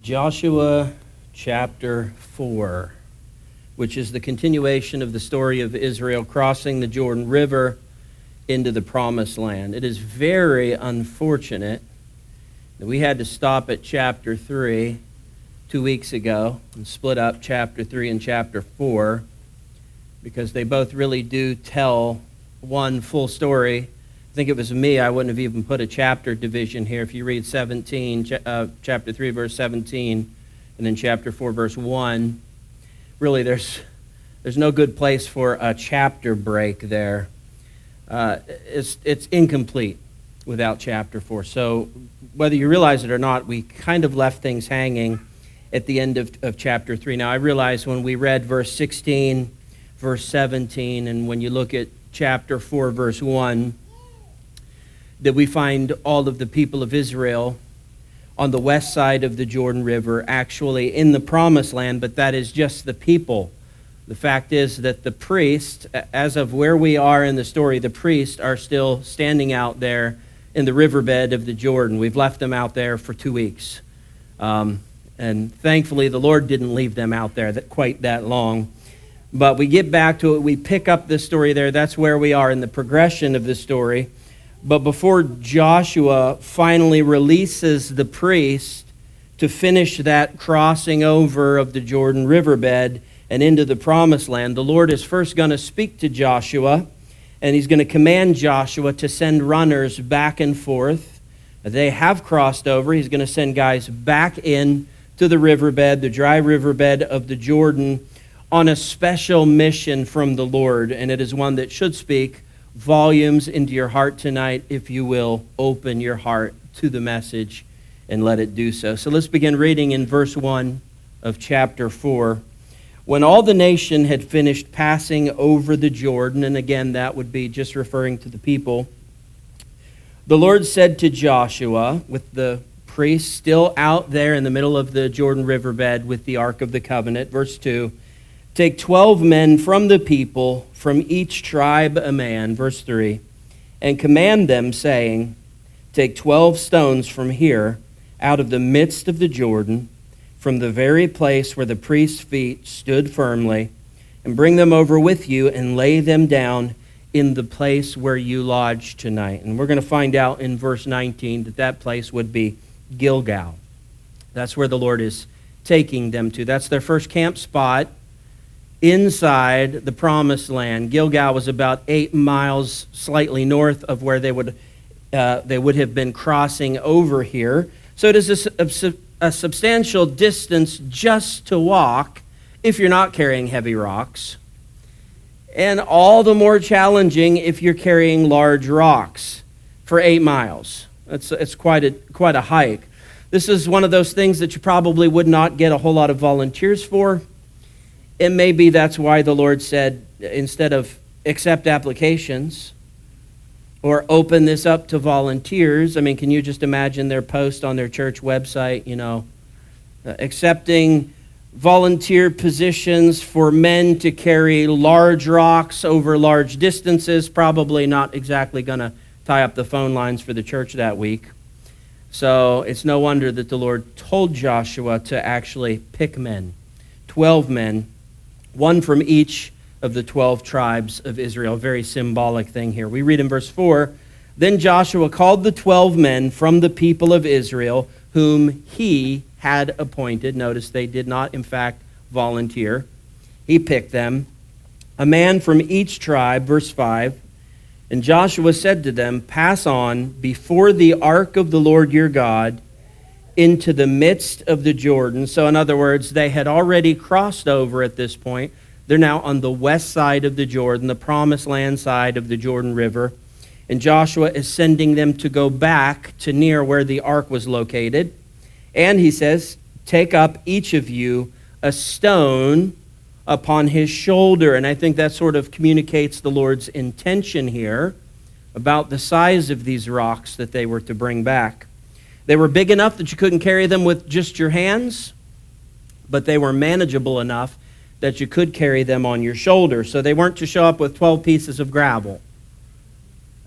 Joshua chapter 4, which is the continuation of the story of Israel crossing the Jordan River into the Promised Land. It is very unfortunate that we had to stop at chapter 3 2 weeks ago and split up chapter 3 and chapter 4 because they both really do tell one full story. I think it was me, I wouldn't have even put a chapter division here. If you read chapter 3, verse 17, and then chapter 4, verse 1, really there's no good place for a chapter break there. It's incomplete without chapter 4. So whether you realize it or not, we kind of left things hanging at the end of chapter 3. Now, I realize when we read verse 16, verse 17, and when you look at chapter 4, verse 1, that we find all of the people of Israel on the west side of the Jordan River, actually in the Promised Land, but that is just the people. The fact is that the priests, as of where we are in the story, the priests are still standing out there in the riverbed of the Jordan. We've left them out there for 2 weeks. And thankfully, the Lord didn't leave them out there quite that long. But we get back to it. We pick up the story there. That's where we are in the progression of the story. But before Joshua finally releases the priest to finish that crossing over of the Jordan riverbed and into the Promised Land, the Lord is first going to speak to Joshua, and he's going to command Joshua to send runners back and forth. They have crossed over. He's going to send guys back in to the riverbed, the dry riverbed of the Jordan, on a special mission from the Lord, and it is one that should speak volumes into your heart tonight if you will open your heart to the message and let it do so. So let's begin reading in verse 1 of chapter 4. When all the nation had finished passing over the Jordan, and again that would be just referring to the people, the Lord said to Joshua, with the priests still out there in the middle of the Jordan riverbed with the Ark of the Covenant, verse 2, take 12 men from the people, from each tribe a man, verse 3, and command them, saying, take 12 stones from here, out of the midst of the Jordan, from the very place where the priest's feet stood firmly, and bring them over with you and lay them down in the place where you lodge tonight. And we're going to find out in verse 19 that place would be Gilgal. That's where the Lord is taking them to. That's their first camp spot inside the Promised Land. Gilgal was about 8 miles slightly north of where they would have been crossing over here. So it is a substantial distance just to walk if you're not carrying heavy rocks, and all the more challenging if you're carrying large rocks for 8 miles. It's quite a hike. This is one of those things that you probably would not get a whole lot of volunteers for. And maybe that's why the Lord said, instead of accept applications or open this up to volunteers, I mean, can you just imagine their post on their church website, accepting volunteer positions for men to carry large rocks over large distances? Probably not exactly going to tie up the phone lines for the church that week. So it's no wonder that the Lord told Joshua to actually pick men, 12 men, one from each of the 12 tribes of Israel. Very symbolic thing here. We read in verse 4, then Joshua called the 12 men from the people of Israel, whom he had appointed. Notice they did not, in fact, volunteer. He picked them, a man from each tribe, verse 5. And Joshua said to them, pass on before the ark of the Lord your God into the midst of the Jordan. So in other words, they had already crossed over at this point. They're now on the west side of the Jordan, the Promised Land side of the Jordan River. And Joshua is sending them to go back to near where the ark was located. And he says, take up each of you a stone upon his shoulder. And I think that sort of communicates the Lord's intention here about the size of these rocks that they were to bring back. They were big enough that you couldn't carry them with just your hands, but they were manageable enough that you could carry them on your shoulder. So they weren't to show up with 12 pieces of gravel.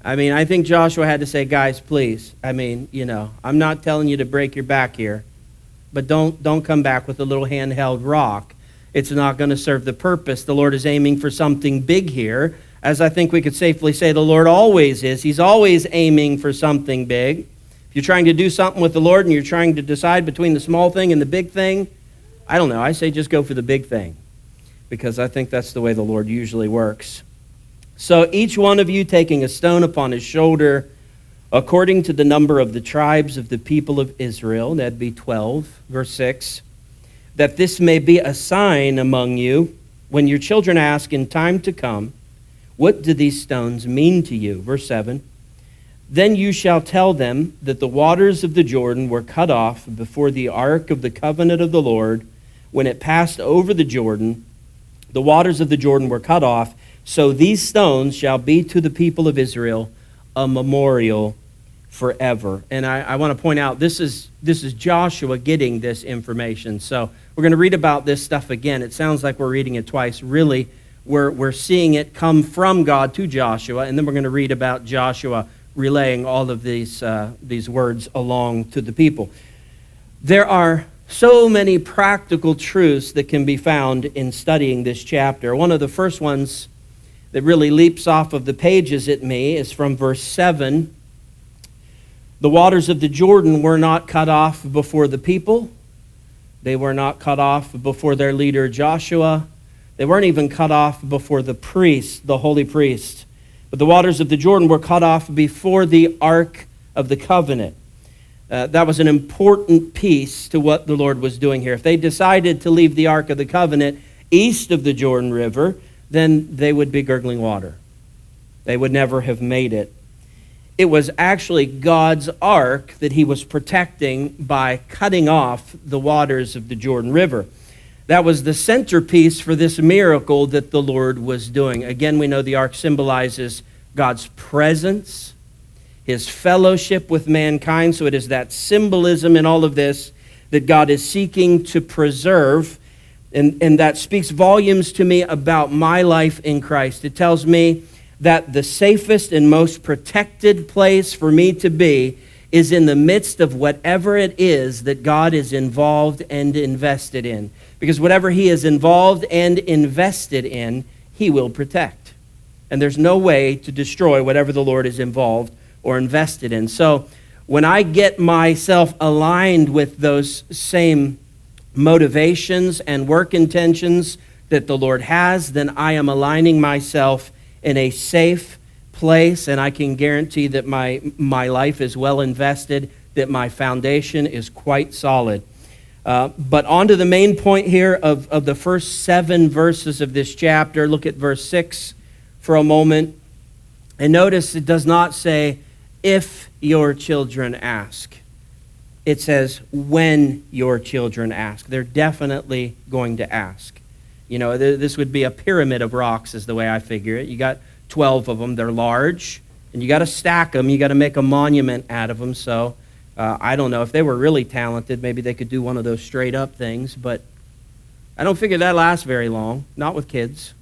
I mean, I think Joshua had to say, guys, please, I'm not telling you to break your back here, but don't come back with a little handheld rock. It's not going to serve the purpose. The Lord is aiming for something big here, as I think we could safely say the Lord always is. He's always aiming for something big. If you're trying to do something with the Lord and you're trying to decide between the small thing and the big thing, I don't know. I say just go for the big thing, because I think that's the way the Lord usually works. So each one of you taking a stone upon his shoulder, according to the number of the tribes of the people of Israel, that'd be 12, verse 6, that this may be a sign among you when your children ask in time to come, what do these stones mean to you? Verse 7, then you shall tell them that the waters of the Jordan were cut off before the ark of the covenant of the Lord. When it passed over the Jordan, the waters of the Jordan were cut off. So these stones shall be to the people of Israel a memorial forever. And I want to point out, this is Joshua getting this information. So we're going to read about this stuff again. It sounds like we're reading it twice. Really, we're seeing it come from God to Joshua, and then we're going to read about Joshua relaying all of these words along to the people. There are so many practical truths that can be found in studying this chapter. One of the first ones that really leaps off of the pages at me is from verse 7. The waters of the Jordan were not cut off before the people. They were not cut off before their leader Joshua. They weren't even cut off before the priest, the holy priest. But the waters of the Jordan were cut off before the Ark of the Covenant. That was an important piece to what the Lord was doing here. If they decided to leave the Ark of the Covenant east of the Jordan River, then they would be gurgling water. They would never have made it. It was actually God's ark that he was protecting by cutting off the waters of the Jordan River. That was the centerpiece for this miracle that the Lord was doing. Again, we know the ark symbolizes God's presence, his fellowship with mankind. So it is that symbolism in all of this that God is seeking to preserve. And that speaks volumes to me about my life in Christ. It tells me that the safest and most protected place for me to be is in the midst of whatever it is that God is involved and invested in. Because whatever he is involved and invested in, he will protect. And there's no way to destroy whatever the Lord is involved or invested in. So when I get myself aligned with those same motivations and work intentions that the Lord has, then I am aligning myself in a safe place, and I can guarantee that my life is well invested, that my foundation is quite solid. But on to the main point here of the first 7 verses of this chapter. Look at verse 6 for a moment. And notice it does not say, if your children ask. It says, when your children ask. They're definitely going to ask. You know, this would be a pyramid of rocks is the way I figure it. You got 12 of them. They're large, and you got to stack them. You got to make a monument out of them. So I don't know. If they were really talented, maybe they could do one of those straight-up things, but I don't figure that lasts very long, not with kids.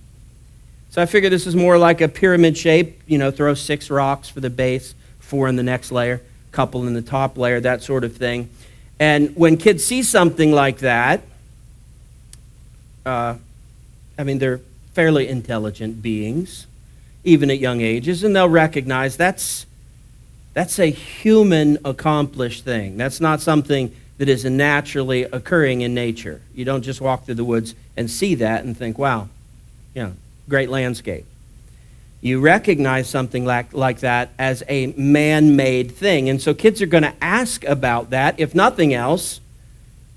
So I figure this is more like a pyramid shape. You know, throw 6 rocks for the base, 4 in the next layer, couple in the top layer, that sort of thing. And when kids see something like that, they're fairly intelligent beings, even at young ages, and they'll recognize that's a human accomplished thing. That's not something that is naturally occurring in nature. You don't just walk through the woods and see that and think, wow, great landscape. You recognize something like that as a man-made thing. And so kids are going to ask about that. If nothing else,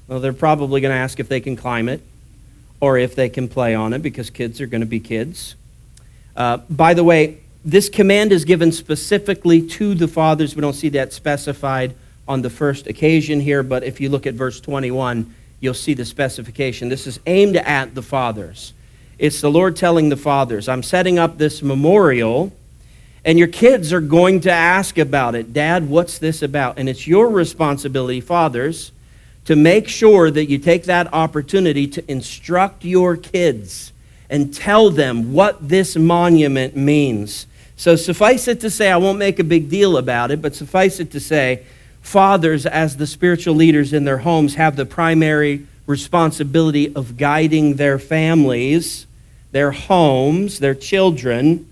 well, they're probably going to ask if they can climb it or if they can play on it, because kids are going to be kids. By the way, this command is given specifically to the fathers. We don't see that specified on the first occasion here, but if you look at verse 21, you'll see the specification. This is aimed at the fathers. It's the Lord telling the fathers, I'm setting up this memorial, and your kids are going to ask about it. Dad, what's this about? And it's your responsibility, fathers, to make sure that you take that opportunity to instruct your kids and tell them what this monument means. So suffice it to say, I won't make a big deal about it, but suffice it to say, fathers, as the spiritual leaders in their homes, have the primary responsibility of guiding their families, their homes, their children,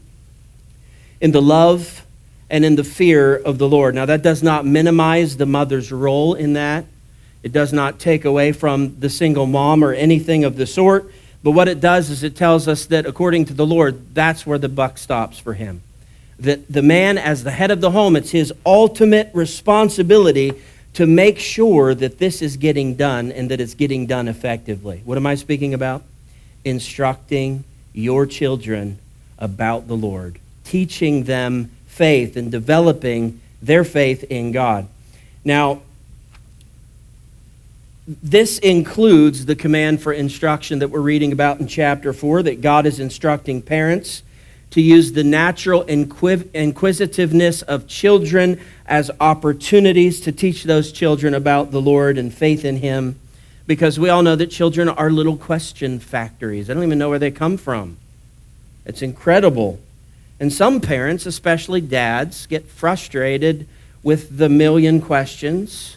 in the love and in the fear of the Lord. Now, that does not minimize the mother's role in that. It does not take away from the single mom or anything of the sort. But what it does is it tells us that according to the Lord, that's where the buck stops for him. That the man, as the head of the home, it's his ultimate responsibility to make sure that this is getting done and that it's getting done effectively. What am I speaking about? Instructing your children about the Lord, teaching them faith and developing their faith in God. Now, this includes the command for instruction that we're reading about in chapter 4, that God is instructing parents to use the natural inquisitiveness of children as opportunities to teach those children about the Lord and faith in Him, because we all know that children are little question factories. I don't even know where they come from. It's incredible. And some parents, especially dads, get frustrated with the million questions,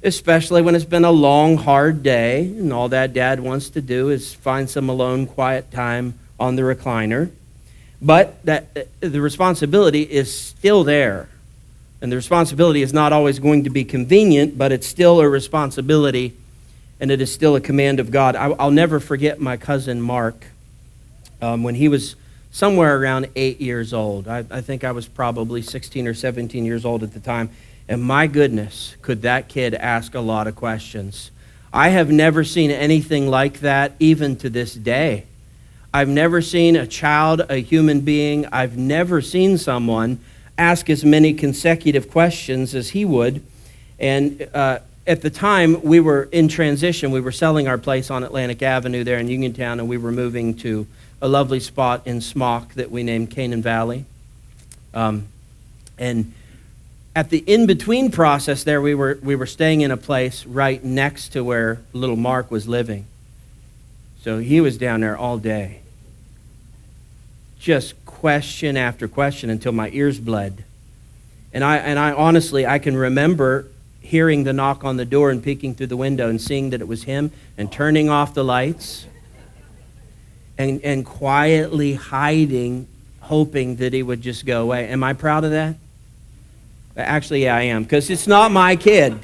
especially when it's been a long, hard day, and all that dad wants to do is find some alone, quiet time on the recliner. But that the responsibility is still there. And the responsibility is not always going to be convenient, but it's still a responsibility, and it is still a command of God. I'll never forget my cousin Mark when he was somewhere around 8 years old. I think I was probably 16 or 17 years old at the time. And my goodness, could that kid ask a lot of questions. I have never seen anything like that even to this day. I've never seen a child, a human being, I've never seen someone ask as many consecutive questions as he would. And at the time, we were in transition. We were selling our place on Atlantic Avenue there in Uniontown, and we were moving to a lovely spot in Smock that we named Canaan Valley. And at the in-between process there, we were staying in a place right next to where little Mark was living. So he was down there all day. Just question after question until my ears bled. And I honestly, I can remember hearing the knock on the door and peeking through the window and seeing that it was him and turning off the lights and quietly hiding, hoping that he would just go away. Am I proud of that? Actually, yeah, I am, because it's not my kid.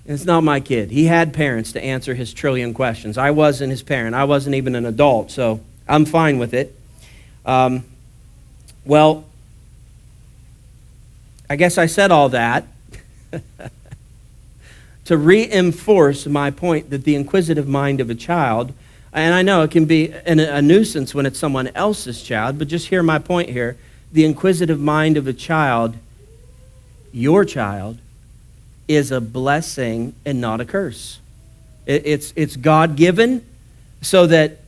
It's not my kid. He had parents to answer his trillion questions. I wasn't his parent. I wasn't even an adult, so I'm fine with it. Well, I guess I said all that to reinforce my point that the inquisitive mind of a child, and I know it can be a nuisance when it's someone else's child, but just hear my point here. The inquisitive mind of a child, your child, is a blessing and not a curse. It's God-given so that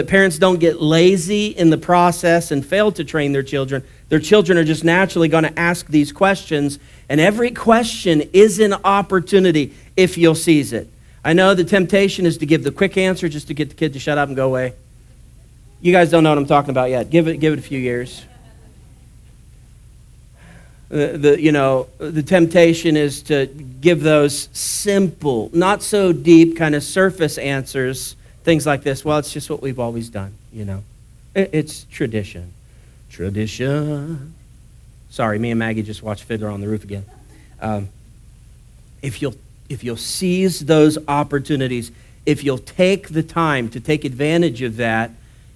parents don't get lazy in the process and fail to train their children. Their children are just naturally going to ask these questions, and every question is an opportunity if you'll seize it. I know the temptation is to give the quick answer just to get the kid to shut up and go away. You guys don't know what I'm talking about yet. Give it a few years. The temptation is to give those simple, not so deep, kind of surface answers, things like this. Well, it's just what we've always done, It's tradition. Tradition. Sorry, me and Maggie just watched Fiddler on the Roof again. If you'll seize those opportunities, if you'll take the time to take advantage of that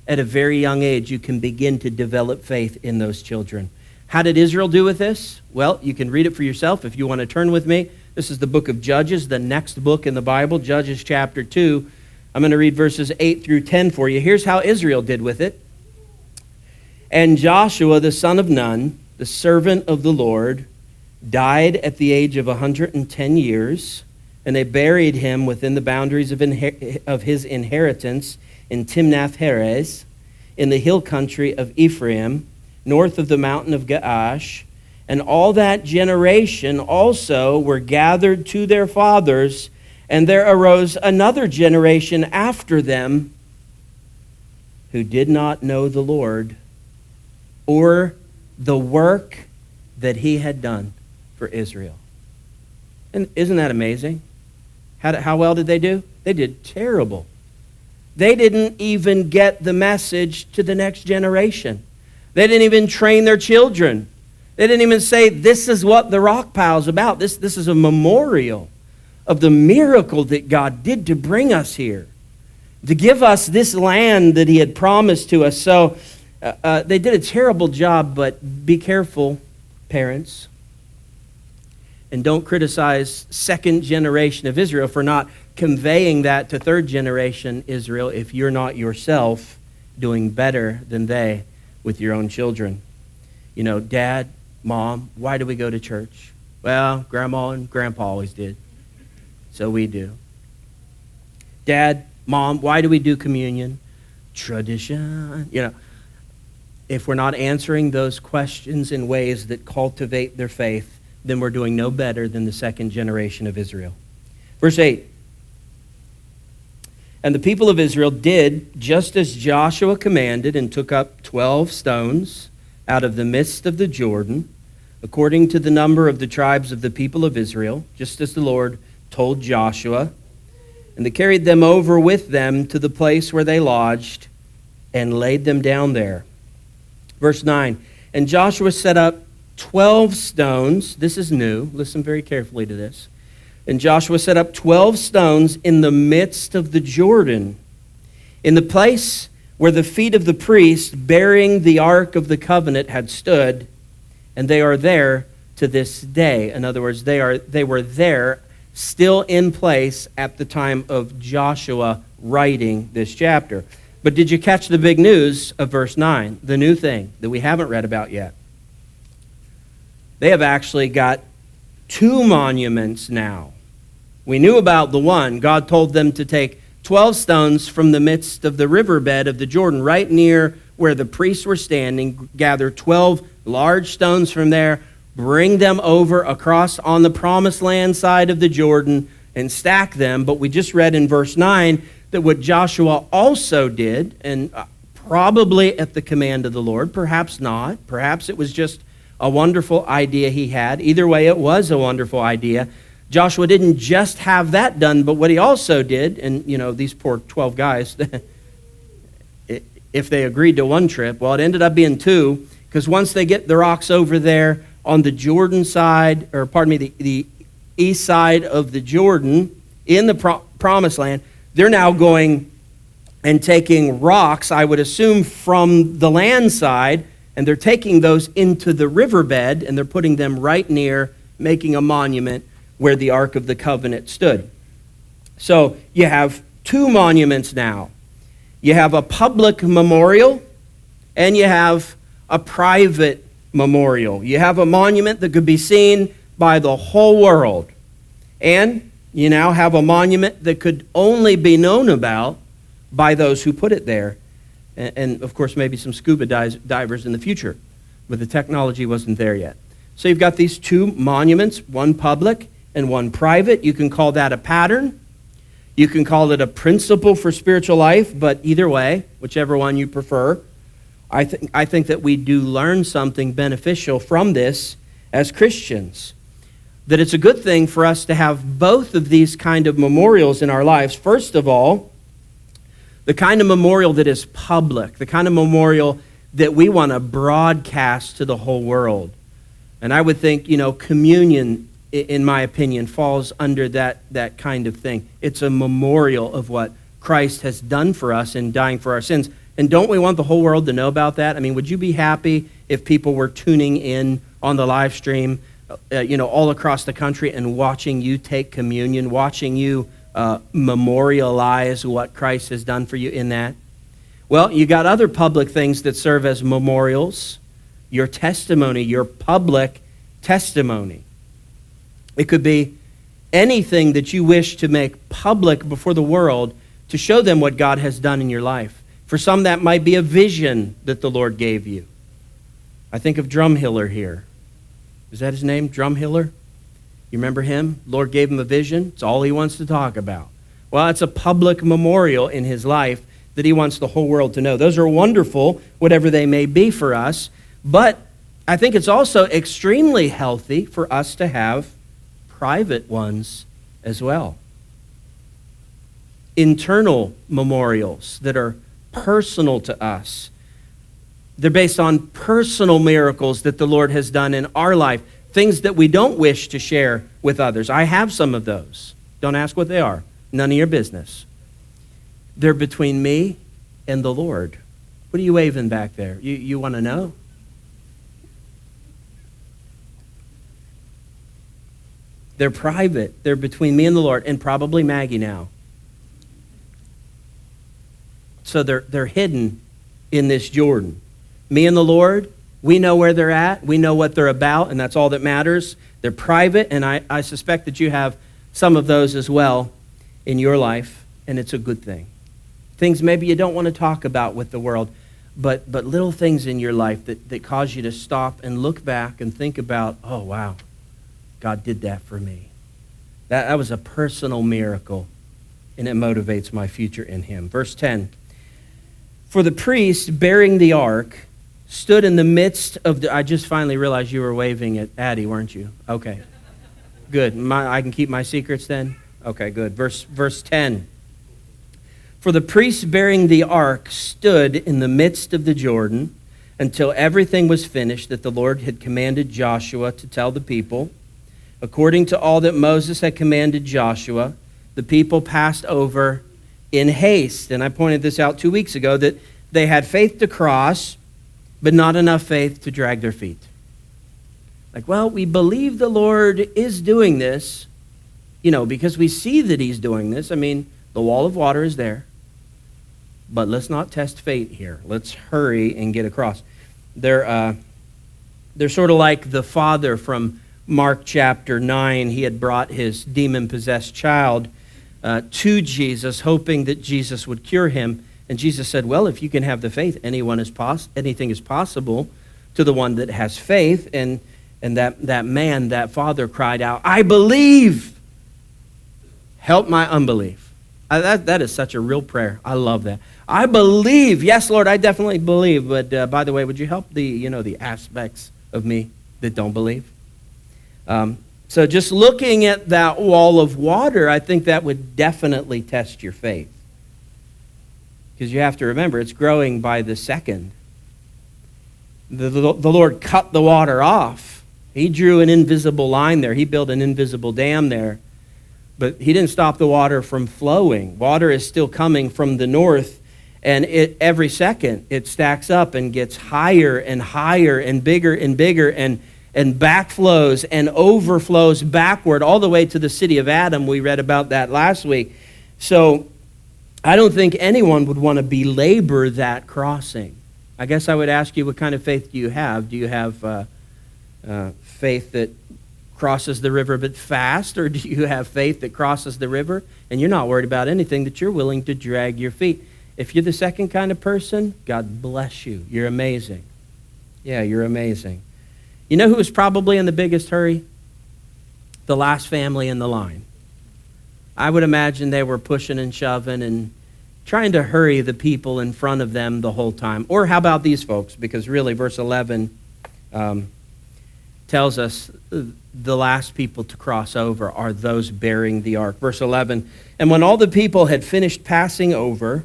at a very young age, you can begin to develop faith in those children. How did Israel do with this? Well, you can read it for yourself if you want to turn with me. This is the book of Judges, the next book in the Bible, Judges chapter 2. I'm going to read verses 8 through 10 for you. Here's how Israel did with it. And Joshua, the son of Nun, the servant of the Lord, died at the age of 110 years, and they buried him within the boundaries of his inheritance in Timnath-Heres, in the hill country of Ephraim, north of the mountain of Gaash. And all that generation also were gathered to their fathers, and there arose another generation after them who did not know the Lord or the work that he had done for Israel. And isn't that amazing? How well did they do? They did terrible. They didn't even get the message to the next generation. They didn't even train their children. They didn't even say, this is what the rock pile is about. This is a memorial of the miracle that God did to bring us here, to give us this land that he had promised to us. So they did a terrible job, but be careful, parents. And don't criticize second generation of Israel for not conveying that to third generation Israel if you're not yourself doing better than they with your own children. You know, Dad, Mom, why do we go to church? Well, Grandma and Grandpa always did. So we do. Dad, Mom, why do we do communion? Tradition. You know, if we're not answering those questions in ways that cultivate their faith, then we're doing no better than the second generation of Israel. Verse 8. And the people of Israel did just as Joshua commanded and took up 12 stones out of the midst of the Jordan, according to the number of the tribes of the people of Israel, just as the Lord told Joshua. And they carried them over with them to the place where they lodged and laid them down there. Verse 9. And Joshua set up 12 stones. This is new. Listen very carefully to this. And Joshua set up 12 stones in the midst of the Jordan, in the place where the feet of the priest bearing the ark of the covenant had stood, and they are there to this day. In other words, they were there, still in place at the time of Joshua writing this chapter. But did you catch the big news of verse 9, the new thing that we haven't read about yet? They have actually got 2 monuments now. We knew about the one. God told them to take 12 stones from the midst of the riverbed of the Jordan, right near where the priests were standing, gather 12 large stones from there, bring them over across on the promised land side of the Jordan, and stack them. But we just read in verse 9 that what Joshua also did, and probably at the command of the Lord, perhaps not, perhaps it was just a wonderful idea he had. Either way, it was a wonderful idea. Joshua didn't just have that done, but what he also did, and you know, these poor 12 guys, if they agreed to one trip, well, it ended up being 2, because once they get the rocks over there on the Jordan side, or pardon me, the east side of the Jordan in the promised land, they're now going and taking rocks, I would assume, from the land side, and they're taking those into the riverbed, and they're putting them right near, making a monument where the Ark of the Covenant stood. So you have 2 monuments now. You have a public memorial, and you have a private memorial. You have a monument that could be seen by the whole world. And you now have a monument that could only be known about by those who put it there. And of course, maybe some scuba divers in the future, but the technology wasn't there yet. So you've got these 2 monuments, one public and one private. You can call that a pattern. You can call it a principle for spiritual life, but either way, whichever one you prefer, I think that we do learn something beneficial from this as Christians. That it's a good thing for us to have both of these kind of memorials in our lives. First of all, the kind of memorial that is public, the kind of memorial that we want to broadcast to the whole world. And I would think, you know, communion, in my opinion, falls under that kind of thing. It's a memorial of what Christ has done for us in dying for our sins. And don't we want the whole world to know about that? I mean, would you be happy if people were tuning in on the live stream, all across the country and watching you take communion, watching you memorialize what Christ has done for you in that? Well, you got other public things that serve as memorials. Your testimony, your public testimony. It could be anything that you wish to make public before the world to show them what God has done in your life. For some, that might be a vision that the Lord gave you. I think of Drumhiller here. Is that his name, Drumhiller? You remember him? Lord gave him a vision. It's all he wants to talk about. Well, it's a public memorial in his life that he wants the whole world to know. Those are wonderful, whatever they may be for us. But I think it's also extremely healthy for us to have private ones as well. Internal memorials that are personal to us. They're based on personal miracles that the Lord has done in our life, things that we don't wish to share with others. I have some of those. Don't ask what they are. None of your business. They're between me and the Lord. What are you waving back there? You want to know? They're private. They're between me and the Lord, and probably Maggie now. So they're hidden in this Jordan. Me and the Lord, we know where they're at. We know what they're about, and that's all that matters. They're private, and I suspect that you have some of those as well in your life, and it's a good thing. Things maybe you don't want to talk about with the world, but little things in your life that cause you to stop and look back and think about, oh, wow, God did that for me. That was a personal miracle, and it motivates my future in him. Verse 10, for the priest bearing the ark stood in the midst of the... I just finally realized you were waving at Addie, weren't you? Okay, good. I can keep my secrets then? Okay, good. Verse 10. For the priest bearing the ark stood in the midst of the Jordan until everything was finished that the Lord had commanded Joshua to tell the people. According to all that Moses had commanded Joshua, the people passed over in haste. And I pointed this out 2 weeks ago, that they had faith to cross, but not enough faith to drag their feet. Like, well, we believe the Lord is doing this, because we see that he's doing this. I mean, the wall of water is there. But let's not test fate here. Let's hurry and get across. They're sort of like the father from Mark chapter 9. He had brought his demon-possessed child to Jesus, hoping that Jesus would cure him. And Jesus said, well, if you can have the faith, anything is possible to the one that has faith. And that father cried out, I believe. Help my unbelief. That is such a real prayer. I love that. I believe. Yes, Lord, I definitely believe. But by the way, would you help the aspects of me that don't believe? So just looking at that wall of water, I think that would definitely test your faith. Because you have to remember, it's growing by the second. The Lord cut the water off. He drew an invisible line there. He built an invisible dam there. But he didn't stop the water from flowing. Water is still coming from the north, and every second it stacks up and gets higher and higher and bigger and backflows and overflows backward all the way to the city of Adam. We read about that last week. So I don't think anyone would want to belabor that crossing. I guess I would ask you, what kind of faith do you have? Do you have faith that crosses the river but fast, or do you have faith that crosses the river and you're not worried about anything, that you're willing to drag your feet? If you're the second kind of person, God bless you. You're amazing. Yeah, you're amazing. You know who was probably in the biggest hurry? The last family in the line. I would imagine they were pushing and shoving and trying to hurry the people in front of them the whole time. Or how about these folks? Because really, verse 11 tells us the last people to cross over are those bearing the ark. Verse 11, and when all the people had finished passing over,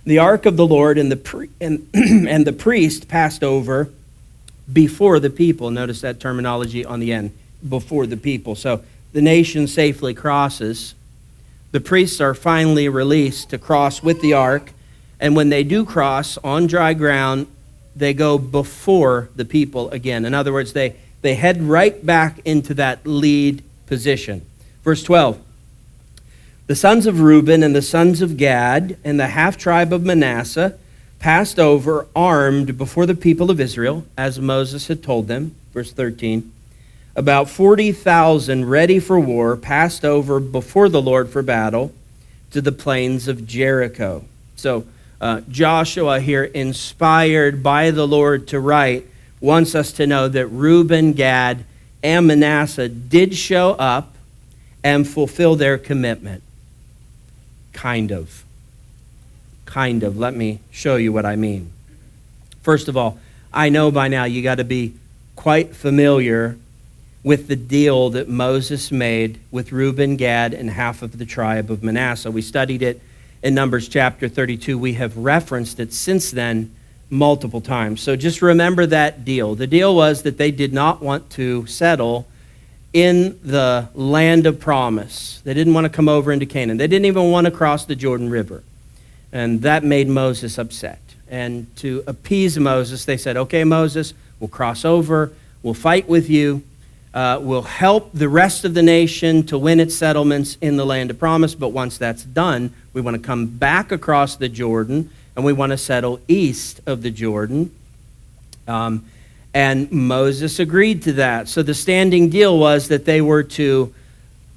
the ark of the Lord and the priest passed over before the people. Notice that terminology on the end, before the people. So the nation safely crosses. The priests are finally released to cross with the ark, and when they do cross on dry ground, they go before the people again. In other words, they head right back into that lead position. Verse 12, the sons of Reuben and the sons of Gad and the half-tribe of Manasseh passed over armed before the people of Israel, as Moses had told them. Verse 13, about 40,000 ready for war passed over before the Lord for battle to the plains of Jericho. So Joshua here, inspired by the Lord to write, wants us to know that Reuben, Gad, and Manasseh did show up and fulfill their commitment. Kind of. Let me show you what I mean. First of all, I know by now you got to be quite familiar with the deal that Moses made with Reuben, Gad, and half of the tribe of Manasseh. We studied it in Numbers chapter 32. We have referenced it since then multiple times. So just remember that deal. The deal was that they did not want to settle in the land of promise. They didn't want to come over into Canaan. They didn't even want to cross the Jordan River. And that made Moses upset. And to appease Moses, they said, okay, Moses, we'll cross over, we'll fight with you, we'll help the rest of the nation to win its settlements in the land of promise, but once that's done, we want to come back across the Jordan, and we want to settle east of the Jordan. And Moses agreed to that. So the standing deal was that they were to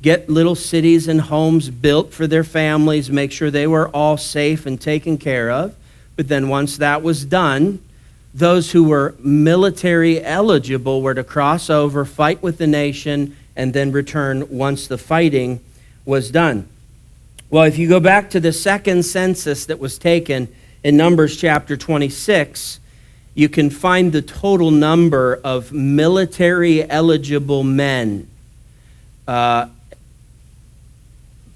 get little cities and homes built for their families, make sure they were all safe and taken care of. But then once that was done, those who were military eligible were to cross over, fight with the nation, and then return once the fighting was done. Well, if you go back to the second census that was taken in Numbers chapter 26, you can find the total number of military eligible men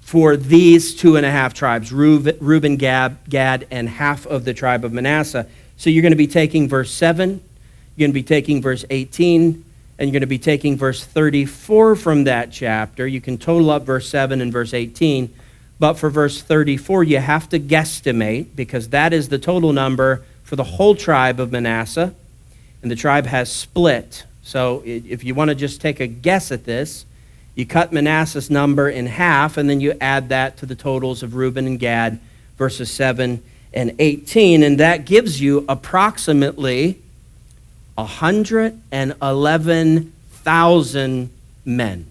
for these 2.5 tribes, Reuben, Gad, and half of the tribe of Manasseh. So you're going to be taking verse 7, you're going to be taking verse 18, and you're going to be taking verse 34 from that chapter. You can total up verse 7 and verse 18, but for verse 34, you have to guesstimate, because that is the total number for the whole tribe of Manasseh, and the tribe has split. So if you want to just take a guess at this, you cut Manasseh's number in half, and then you add that to the totals of Reuben and Gad, verses 7 and 18, and that gives you approximately 111,000 men.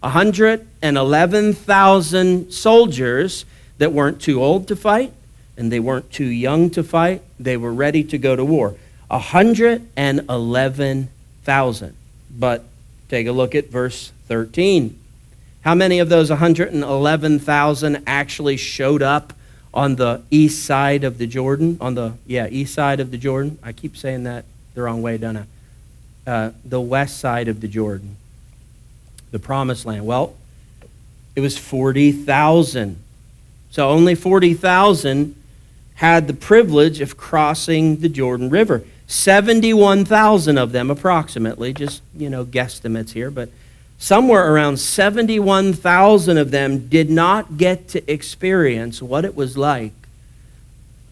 111,000 soldiers that weren't too old to fight, and they weren't too young to fight. They were ready to go to war. 111,000. But take a look at verse 13. How many of those 111,000 actually showed up on the east side of the Jordan? East side of the Jordan. I keep saying that the wrong way, don't I? The west side of the Jordan. The promised land. Well, it was 40,000. So only 40,000 had the privilege of crossing the Jordan River. 71,000 of them approximately, just, guesstimates here, but somewhere around 71,000 of them did not get to experience what it was like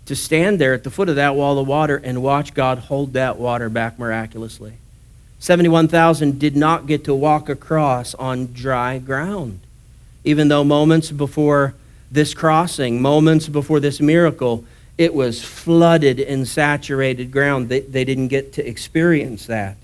to stand there at the foot of that wall of water and watch God hold that water back miraculously. 71,000 did not get to walk across on dry ground, even though moments before this crossing, moments before this miracle, it was flooded and saturated ground. They didn't get to experience that.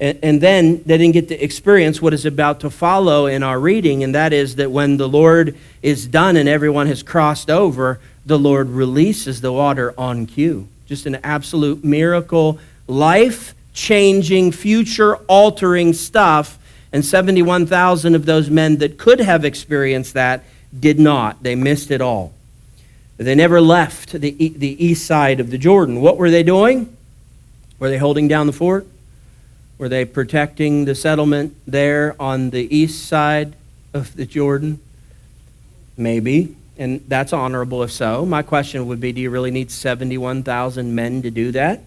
And then they didn't get to experience what is about to follow in our reading, and that is that when the Lord is done and everyone has crossed over, the Lord releases the water on cue. Just an absolute miracle, life-changing, future-altering stuff, and 71,000 of those men that could have experienced that did not. They missed it all. They never left the east side of the Jordan. What were they doing? Were they holding down the fort? Were they protecting the settlement there on the east side of the Jordan? Maybe, and that's honorable if so. My question would be, do you really need 71,000 men to do that?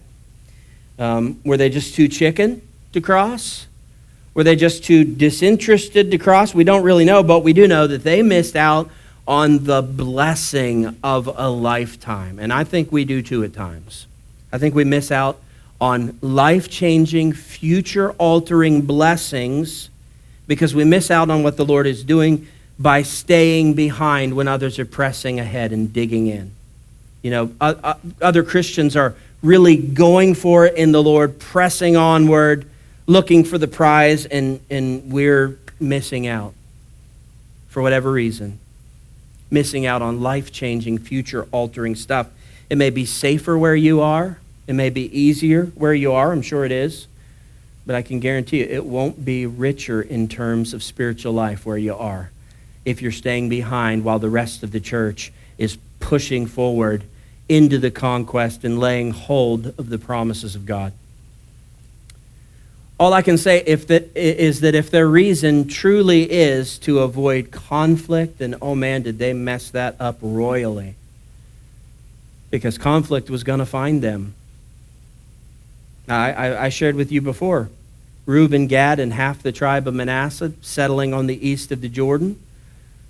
Were they just too chicken to cross? Were they just too disinterested to cross? We don't really know, but we do know that they missed out on the blessing of a lifetime. And I think we do too at times. I think we miss out on life-changing, future-altering blessings because we miss out on what the Lord is doing by staying behind when others are pressing ahead and digging in. Other Christians are really going for it in the Lord, pressing onward, looking for the prize, and we're missing out for whatever reason. Missing out on life-changing, future-altering stuff. It may be safer where you are. It may be easier where you are. I'm sure it is. But I can guarantee you it won't be richer in terms of spiritual life where you are if you're staying behind while the rest of the church is pushing forward into the conquest and laying hold of the promises of God. All I can say is that if their reason truly is to avoid conflict, then, oh man, did they mess that up royally. Because conflict was going to find them. I shared with you before, Reuben, Gad, and half the tribe of Manasseh settling on the east of the Jordan.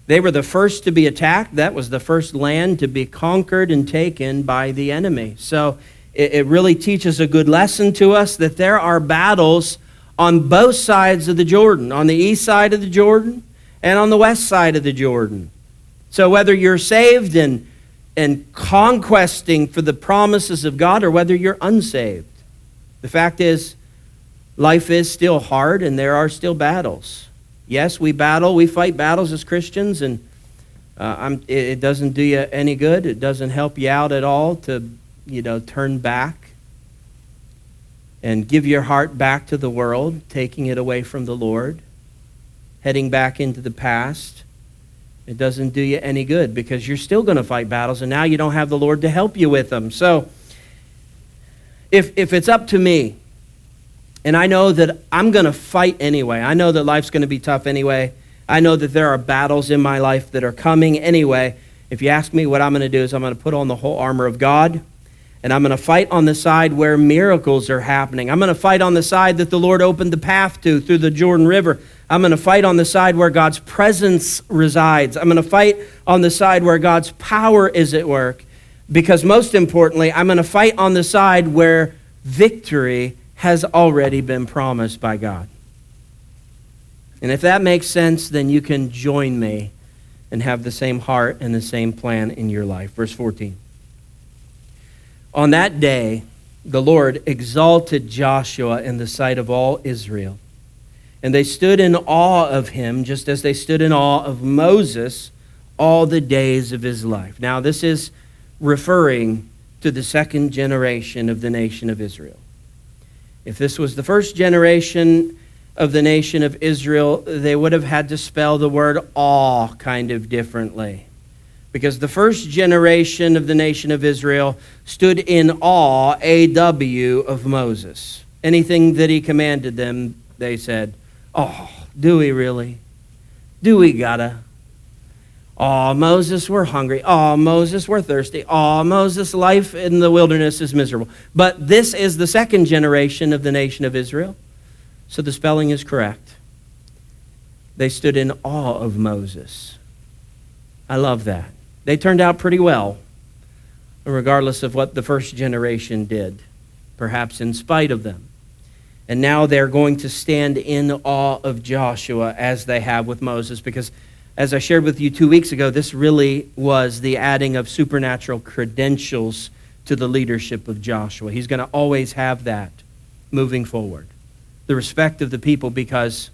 They were the first to be attacked. That was the first land to be conquered and taken by the enemy. So it really teaches a good lesson to us that there are battles on both sides of the Jordan, on the east side of the Jordan and on the west side of the Jordan. So whether you're saved and conquesting for the promises of God or whether you're unsaved, the fact is, life is still hard and there are still battles. Yes, we fight battles as Christians, and it doesn't do you any good. It doesn't help you out at all to, turn back and give your heart back to the world, taking it away from the Lord, heading back into the past. It doesn't do you any good because you're still going to fight battles, and now you don't have the Lord to help you with them. So if it's up to me, and I know that I'm going to fight anyway. I know that life's going to be tough anyway. I know that there are battles in my life that are coming anyway. If you ask me, what I'm going to do is I'm going to put on the whole armor of God, and I'm going to fight on the side where miracles are happening. I'm going to fight on the side that the Lord opened the path to through the Jordan River. I'm going to fight on the side where God's presence resides. I'm going to fight on the side where God's power is at work. Because most importantly, I'm going to fight on the side where victory has already been promised by God. And if that makes sense, then you can join me and have the same heart and the same plan in your life. Verse 14. On that day, the Lord exalted Joshua in the sight of all Israel. And they stood in awe of him, just as they stood in awe of Moses all the days of his life. Now, this is referring to the second generation of the nation of Israel. If this was the first generation of the nation of Israel, they would have had to spell the word awe kind of differently. Because the first generation of the nation of Israel stood in awe, A-W, of Moses. Anything that he commanded them, they said, oh, do we really? Do we gotta? Oh, Moses, we're hungry. Oh, Moses, we're thirsty. Oh, Moses, life in the wilderness is miserable. But this is the second generation of the nation of Israel. So the spelling is correct. They stood in awe of Moses. I love that. They turned out pretty well, regardless of what the first generation did, perhaps in spite of them. And now they're going to stand in awe of Joshua as they have with Moses, because as I shared with you 2 weeks ago, this really was the adding of supernatural credentials to the leadership of Joshua. He's going to always have that moving forward. The respect of the people, because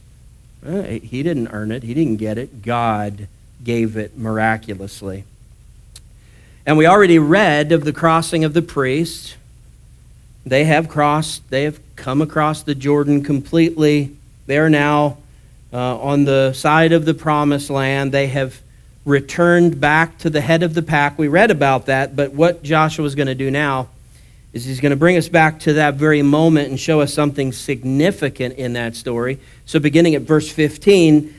he didn't earn it. He didn't get it. God gave it miraculously. And we already read of the crossing of the priests. They have come across the Jordan completely. They are now on the side of the promised land. They have returned back to the head of the pack. We read about that, but what Joshua is going to do now is he's going to bring us back to that very moment and show us something significant in that story. So beginning at verse 15,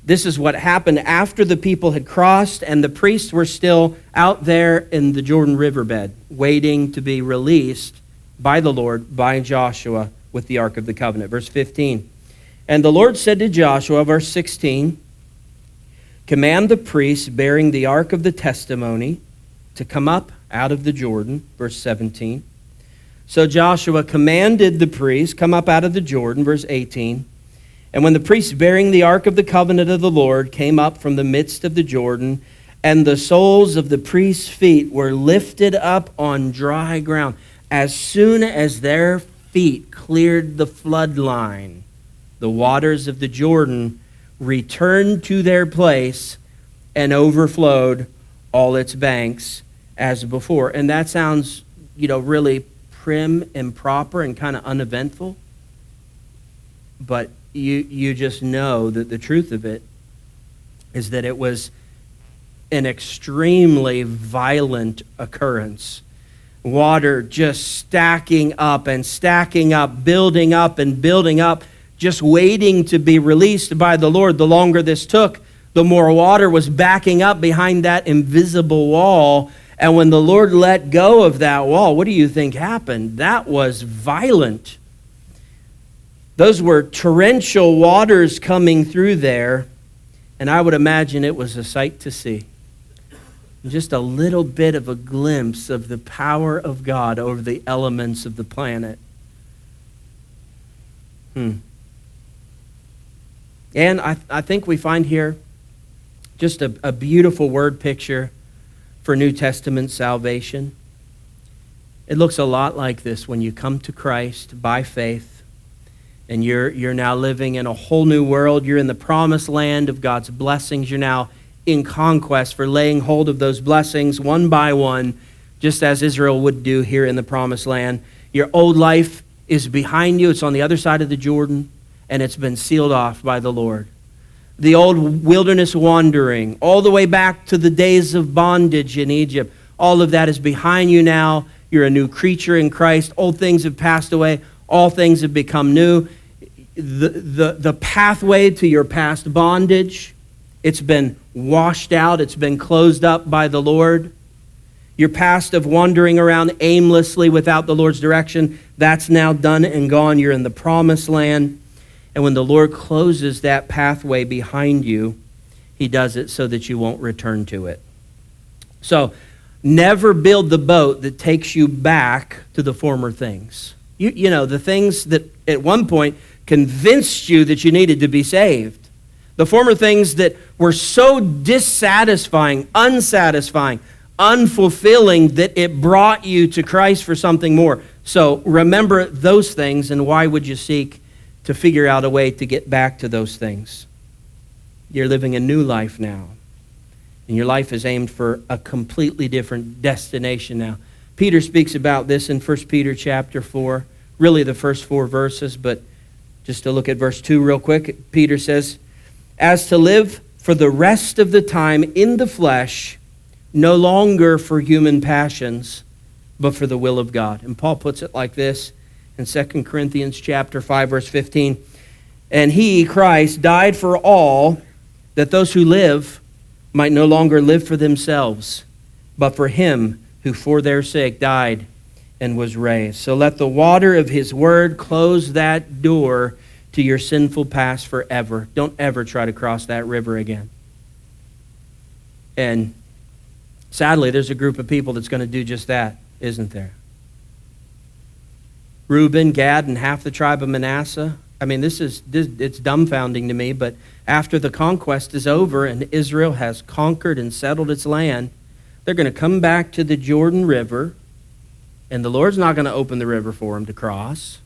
this is what happened after the people had crossed and the priests were still out there in the Jordan riverbed, waiting to be released by the Lord, by Joshua, with the Ark of the Covenant. Verse 15. And the Lord said to Joshua, verse 16, command the priests bearing the Ark of the Testimony to come up out of the Jordan. Verse 17. So Joshua commanded the priests, come up out of the Jordan. Verse 18. And when the priests bearing the Ark of the Covenant of the Lord came up from the midst of the Jordan, and the soles of the priests' feet were lifted up on dry ground, as soon as their feet cleared the flood line, the waters of the Jordan returned to their place and overflowed all its banks as before. And that sounds, really prim and proper and kind of uneventful. But you just know that the truth of it is that it was an extremely violent occurrence Water just stacking up and stacking up, building up and building up, just waiting to be released by the Lord. The longer this took, the more water was backing up behind that invisible wall. And when the Lord let go of that wall, what do you think happened? That was violent. Those were torrential waters coming through there, and I would imagine it was a sight to see. Just a little bit of a glimpse of the power of God over the elements of the planet. And I think we find here just a beautiful word picture for New Testament salvation. It looks a lot like this when you come to Christ by faith, and you're now living in a whole new world. You're in the promised land of God's blessings. You're now in conquest for laying hold of those blessings one by one, just as Israel would do here in the promised land. Your old life is behind you. It's on the other side of the Jordan, and it's been sealed off by the Lord. The old wilderness wandering, all the way back to the days of bondage in Egypt, all of that is behind you now. You're a new creature in Christ. Old things have passed away. All things have become new. The pathway to your past bondage, it's been washed out. It's been closed up by the Lord. Your past of wandering around aimlessly without the Lord's direction, that's now done and gone. You're in the promised land. And when the Lord closes that pathway behind you, he does it so that you won't return to it. So never build the boat that takes you back to the former things. You know, the things that at one point convinced you that you needed to be saved. The former things that were so dissatisfying, unsatisfying, unfulfilling that it brought you to Christ for something more. So remember those things, and why would you seek to figure out a way to get back to those things? You're living a new life now, and your life is aimed for a completely different destination now. Peter speaks about this in 1 Peter chapter 4, really the first 4 verses, but just to look at verse 2 real quick, Peter says, "As to live for the rest of the time in the flesh, no longer for human passions, but for the will of God." And Paul puts it like this in 2 Corinthians chapter 5, verse 15, "And he, Christ, died for all, that those who live might no longer live for themselves, but for him who for their sake died and was raised. So let the water of his word close that door to your sinful past forever. Don't ever try to cross that river again." And sadly, there's a group of people that's going to do just that, isn't there? Reuben, Gad, and half the tribe of Manasseh. I mean, it's dumbfounding to me, but after the conquest is over and Israel has conquered and settled its land, they're going to come back to the Jordan River, and the Lord's not going to open the river for them to cross.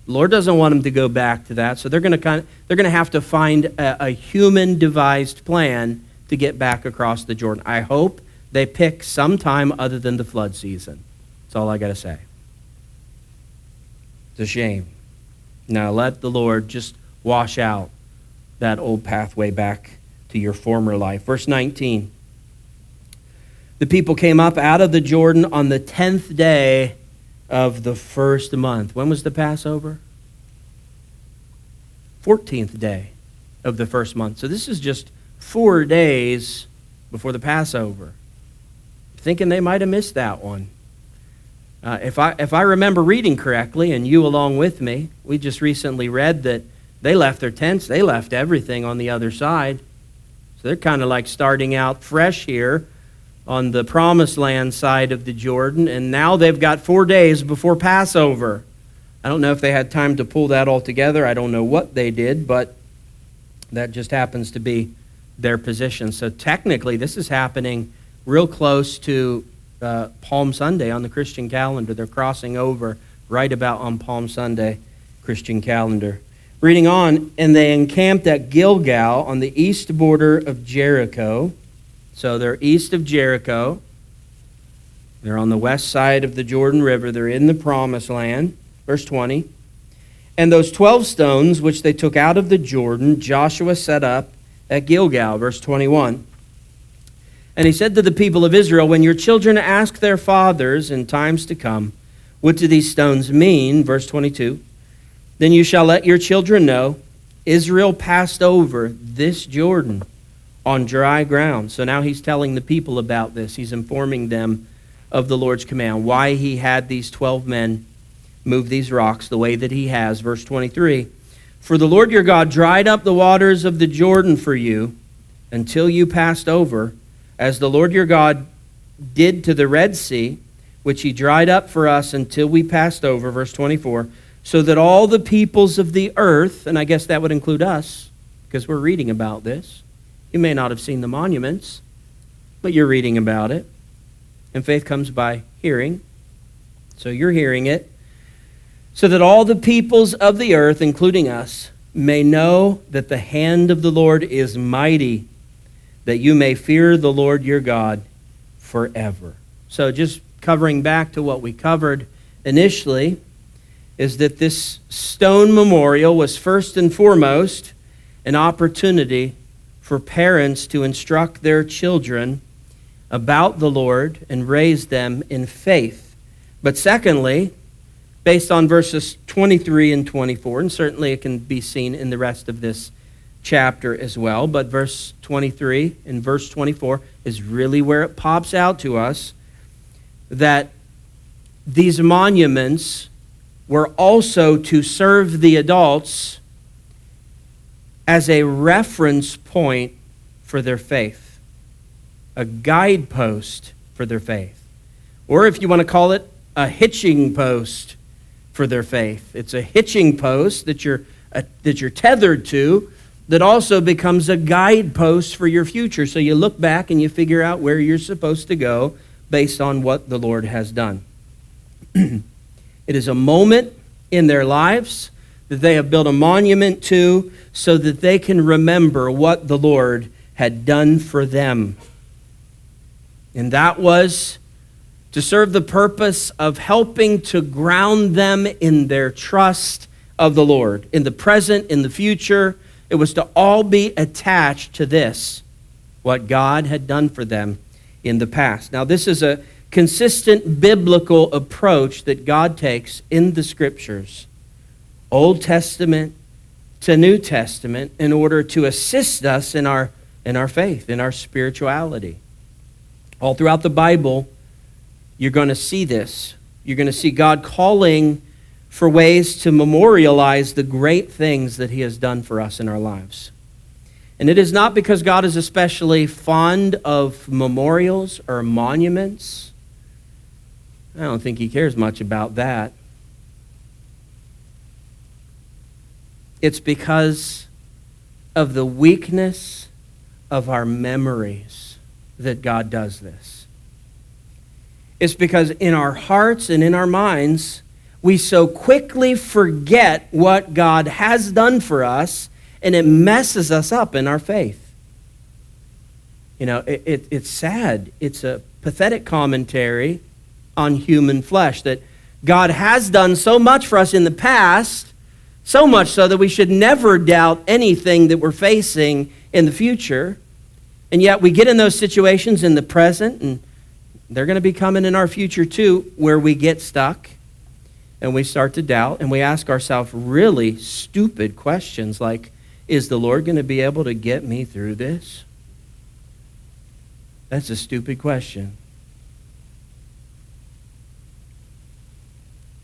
The Lord doesn't want them to go back to that, so they're going to have to find a human-devised plan to get back across the Jordan. I hope they pick some time other than the flood season. That's all I got to say. It's a shame. Now let the Lord just wash out that old pathway back to your former life. Verse 19. "The people came up out of the Jordan on the 10th day of the first month." When was the Passover? 14th day of the first month. So this is just 4 days before the Passover. Thinking they might have missed that one. If I remember reading correctly, and you along with me, we just recently read that they left their tents, they left everything on the other side. So they're kind of like starting out fresh here on the promised land side of the Jordan, and now they've got 4 days before Passover. I don't know if they had time to pull that all together. I don't know what they did, but that just happens to be their position. So technically, this is happening real close to Palm Sunday on the Christian calendar. They're crossing over right about on Palm Sunday, Christian calendar. Reading on, "And they encamped at Gilgal on the east border of Jericho." So they're east of Jericho. They're on the west side of the Jordan River. They're in the promised land. Verse 20. "And those 12 stones which they took out of the Jordan, Joshua set up at Gilgal." Verse 21. And he said to the people of Israel, when your children ask their fathers in times to come, what do these stones mean? Verse 22, then you shall let your children know, Israel passed over this Jordan on dry ground. So now he's telling the people about this. He's informing them of the Lord's command, why he had these 12 men move these rocks the way that he has. Verse 23, for the Lord your God dried up the waters of the Jordan for you until you passed over, as the Lord your God did to the Red Sea, which he dried up for us until we passed over. Verse 24, so that all the peoples of the earth, and I guess that would include us, because we're reading about this. You may not have seen the monuments, but you're reading about it. And faith comes by hearing. So you're hearing it. So that all the peoples of the earth, including us, may know that the hand of the Lord is mighty, that you may fear the Lord your God forever. So just covering back to what we covered initially, is that this stone memorial was first and foremost an opportunity for parents to instruct their children about the Lord and raise them in faith. But secondly, based on verses 23 and 24, and certainly it can be seen in the rest of this chapter as well, but verse 23 and verse 24 is really where it pops out to us, that these monuments were also to serve the adults as a reference point for their faith, a guidepost for their faith, or if you want to call it a hitching post for their faith. It's a hitching post that you're tethered to, that also becomes a guidepost for your future. So you look back and you figure out where you're supposed to go based on what the Lord has done. It is a moment in their lives that they have built a monument to so that they can remember what the Lord had done for them. And that was to serve the purpose of helping to ground them in their trust of the Lord. In the present, in the future, it was to all be attached to this, what God had done for them in the past. Now, this is a consistent biblical approach that God takes in the Scriptures, Old Testament to New Testament, in order to assist us in our faith, in our spirituality. All throughout the Bible, you're going to see this. You're going to see God calling for ways to memorialize the great things that he has done for us in our lives. And it is not because God is especially fond of memorials or monuments. I don't think he cares much about that. It's because of the weakness of our memories that God does this. It's because in our hearts and in our minds, we so quickly forget what God has done for us, and it messes us up in our faith. You know, it's sad. It's a pathetic commentary on human flesh that God has done so much for us in the past, so much so that we should never doubt anything that we're facing in the future. And yet we get in those situations in the present, and they're going to be coming in our future too, where we get stuck and we start to doubt, and we ask ourselves really stupid questions like, is the Lord going to be able to get me through this? That's a stupid question.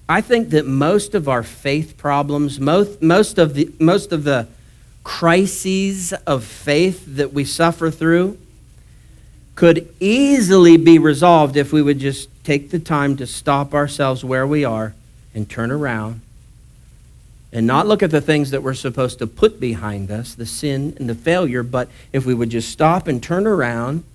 I think that most of our faith problems, most of the crises of faith that we suffer through could easily be resolved if we would just take the time to stop ourselves where we are and turn around and not look at the things that we're supposed to put behind us, the sin and the failure, but if we would just stop and turn around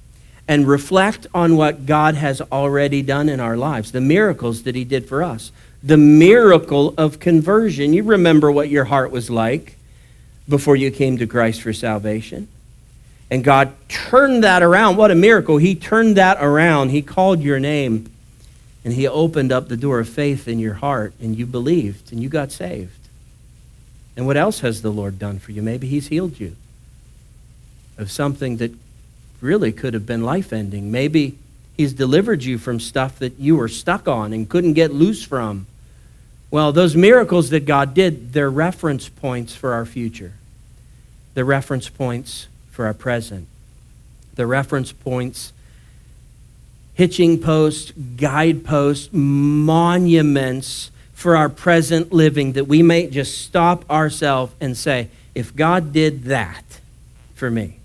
and reflect on what God has already done in our lives, the miracles that he did for us, the miracle of conversion. You remember what your heart was like before you came to Christ for salvation. And God turned that around. What a miracle. He turned that around. He called your name, and he opened up the door of faith in your heart, and you believed, and you got saved. And what else has the Lord done for you? Maybe he's healed you of something that really could have been life-ending. Maybe he's delivered you from stuff that you were stuck on and couldn't get loose from. Well, those miracles that God did, they're reference points for our future. They're reference points for our present. They're reference points, hitching posts, guideposts, monuments for our present living, that we may just stop ourselves and say, if God did that for me,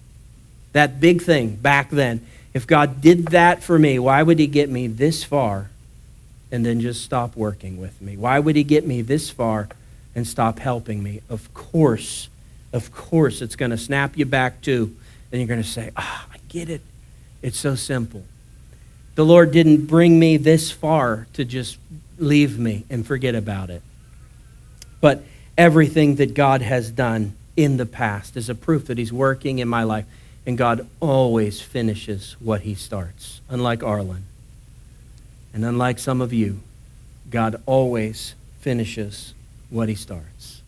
that big thing back then, if God did that for me, why would he get me this far and then just stop working with me? Why would he get me this far and stop helping me? Of course, it's going to snap you back too, and you're going to say, I get it. It's so simple. The Lord didn't bring me this far to just leave me and forget about it. But everything that God has done in the past is a proof that he's working in my life. And God always finishes what he starts. Unlike Arlyn. And unlike some of you, God always finishes what he starts.